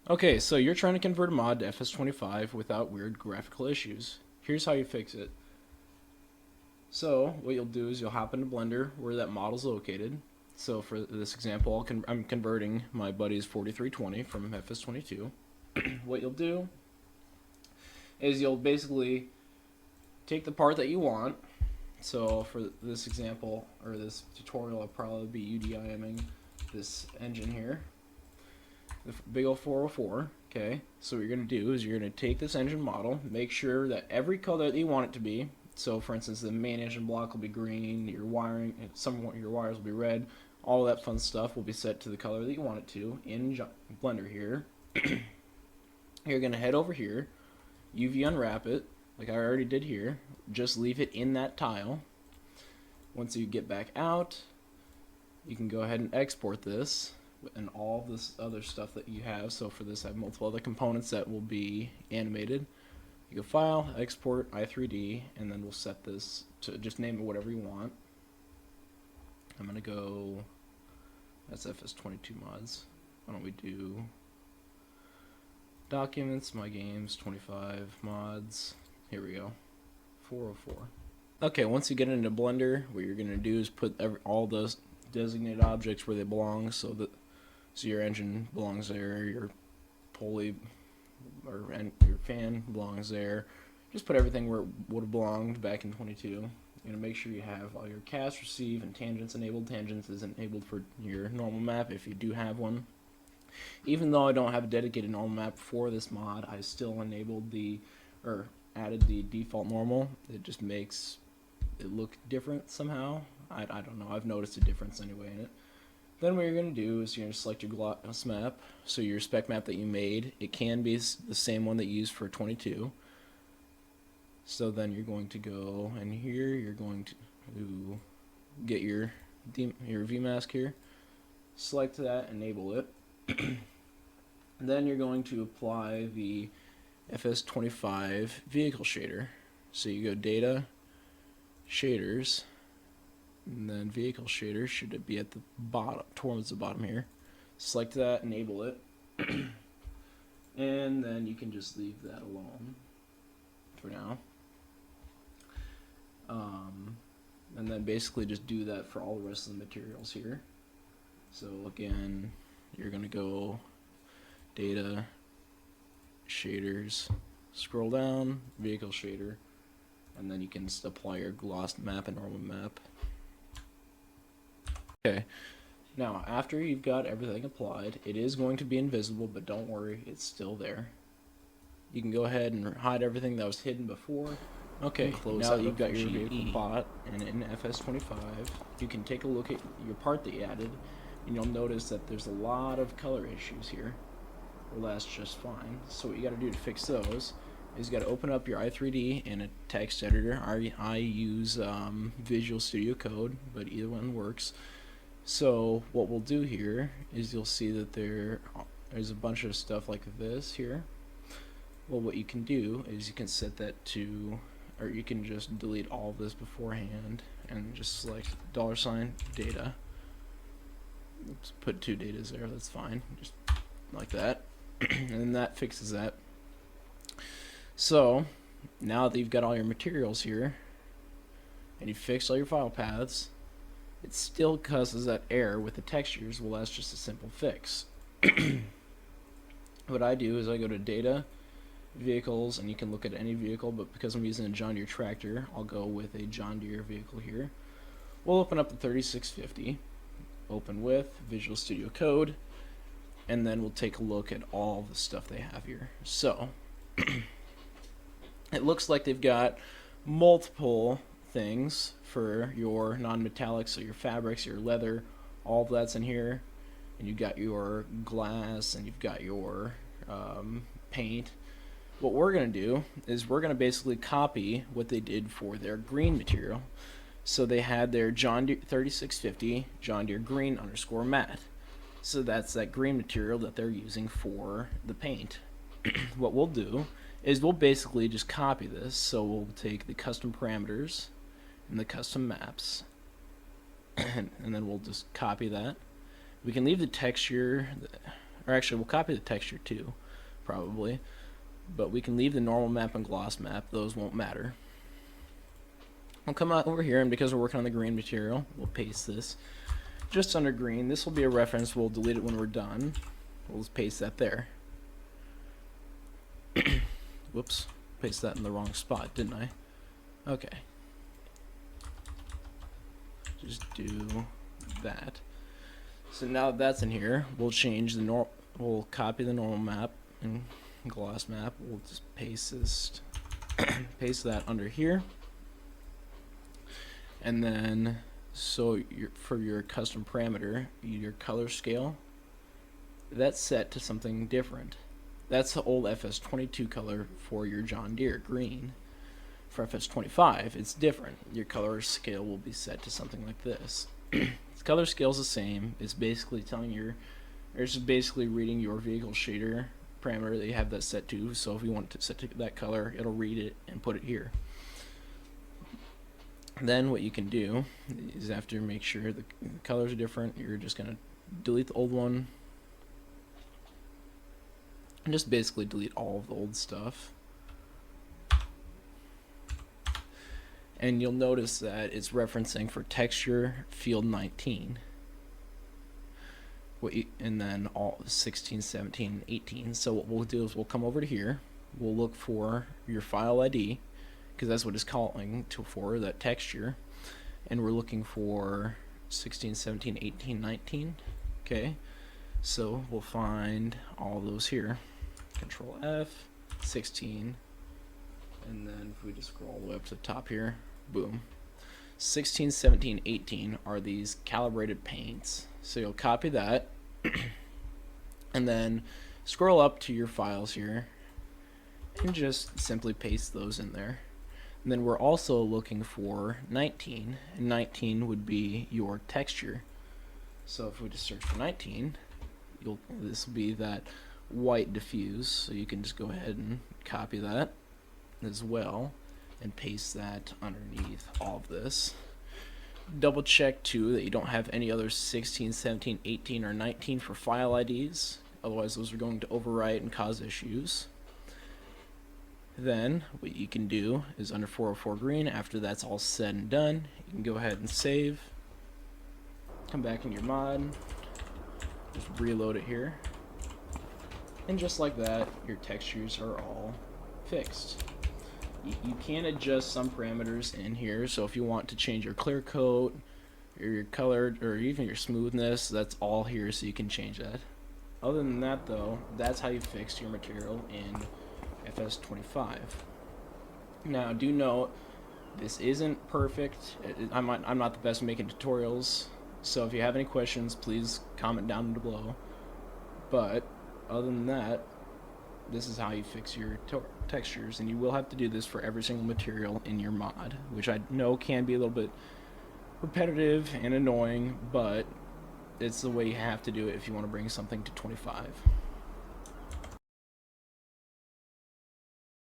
Okay, so you're trying to convert a mod to FS25 without weird graphical issues. Here's how you fix it. So what you'll do is you'll hop into Blender where that model's located. So for this example, I'm converting my buddy's 4320 from FS22. What you'll do is you'll basically take the part that you want. So for this example, or this tutorial, I'll probably be UDIMing this engine here, the big old 404. Okay, so what you're going to do is you're going to take this engine model, make sure that every color that you want it to be. So for instance, the main engine block will be green, your wiring, some of your wires will be red, all that fun stuff will be set to the color that you want it to in Blender here. You're going to head over here, UV unwrap it, like I already did here, just leave it in that tile. Once you get back out, you can go ahead and export this and all this other stuff that you have. So for this I have multiple other components that will be animated. You go File, Export, i3D, and then we'll set this to just name it whatever you want. I'm gonna go, that's FS22 mods. Why don't we do Documents, My Games, 25 mods. Here we go, 404. Okay, once you get into Blender, what you're gonna do is put all those designated objects where they belong. So your engine belongs there, your pulley and your fan belongs there. Just put everything where it would have belonged back in 22. You're gonna make sure you have all your cast, receive, and tangents enabled. Tangents is enabled for your normal map if you do have one. Even though I don't have a dedicated normal map for this mod, I still enabled added the default normal. It just makes it look different somehow. I don't know. I've noticed a difference anyway in it. Then what you're going to do is you're going to select your gloss map. So your spec map that you made, it can be the same one that you used for 22. So then you're going to go and here you're going to get your VMask here. Select that, enable it. Then you're going to apply the FS25 vehicle shader. So you go Data, Shaders, and then Vehicle Shader should be at the bottom, towards the bottom here. Select that, enable it, and then you can just leave that alone for now. And then basically just do that for all the rest of the materials here. So again, you're going to go Data, Shaders, scroll down, Vehicle Shader, and then you can just apply your glossed map and normal map. Okay, now after you've got everything applied, it is going to be invisible, but don't worry, it's still there. You can go ahead and hide everything that was hidden before. Okay, now that you've got your vehicle bought and in FS25, you can take a look at your part that you added, and you'll notice that there's a lot of color issues here. Well, that's just fine. So what you got to do to fix those is you got to open up your i3D in a text editor. I use Visual Studio Code, but either one works. So what we'll do here is you'll see that there's a bunch of stuff like this here. Well, what you can do is you can set that to, or you can just delete all of this beforehand and just select $data. Oops, put 2 datas there, that's fine, just like that. And then that fixes that. So now that you've got all your materials here and you've fixed all your file paths, it still causes that error with the textures. Well, that's just a simple fix. What I do is I go to Data, Vehicles, and you can look at any vehicle, but because I'm using a John Deere tractor, I'll go with a John Deere vehicle here. We'll open up the 3650, open with Visual Studio Code, and then we'll take a look at all the stuff they have here. So it looks like they've got multiple things for your non-metallics, so your fabrics, your leather, all of that's in here, and you've got your glass and you've got your paint. What we're going to do is we're going to basically copy what they did for their green material. So they had their John Deere 3650 John Deere green _ matte. So that's that green material that they're using for the paint. What we'll do is we'll basically just copy this. So we'll take the custom parameters and the custom maps, and then we'll just copy that. We can leave the texture or actually we'll copy the texture too, probably, but we can leave the normal map and gloss map. Those won't matter. We'll come out over here, and because we're working on the green material, we'll paste this just under green. This will be a reference. We'll delete it when we're done. We'll just paste that there. Whoops, paste that in the wrong spot, didn't I? Okay. Just do that. So now that that's in here, we'll change the we'll copy the normal map and gloss map. We'll just paste this, paste that under here. And then, so for your custom parameter, your color scale, that's set to something different. That's the old FS22 color for your John Deere, green. For FS25, it's different. Your color scale will be set to something like this. The color scale is the same. It's basically telling it's just basically reading your vehicle shader parameter that you have that set to. So if you want to set to that color, it'll read it and put it here. Then what you can do is, after you make sure the colors are different, you're just going to delete the old one and just basically delete all of the old stuff. And you'll notice that it's referencing for texture field 19. And then all 16, 17, and 18. So what we'll do is we'll come over to here. We'll look for your file ID, because that's what it's calling for, that texture. And we're looking for 16, 17, 18, 19. Okay, so we'll find all those here. Control F, 16, and then if we just scroll all the way up to the top here, boom. 16, 17, 18 are these calibrated paints. So you'll copy that, and then scroll up to your files here, and just simply paste those in there. And then we're also looking for 19, and 19 would be your texture. So if we just search for 19, this will be that white diffuse. So you can just go ahead and copy that as well and paste that underneath all of this. Double check too that you don't have any other 16, 17, 18, or 19 for file IDs. Otherwise those are going to overwrite and cause issues. Then what you can do is, under 404 green, after that's all said and done, you can go ahead and save. Come back in your mod, just reload it here, and just like that, your textures are all fixed. You can adjust some parameters in here, so if you want to change your clear coat, or your color, or even your smoothness, that's all here, so you can change that. Other than that though, that's how you fix your material in FS25. Now do note, this isn't perfect. I'm not the best at making tutorials, so if you have any questions, please comment down below. But other than that, this is how you fix your textures, and you will have to do this for every single material in your mod, which I know can be a little bit repetitive and annoying, but it's the way you have to do it if you want to bring something to 25.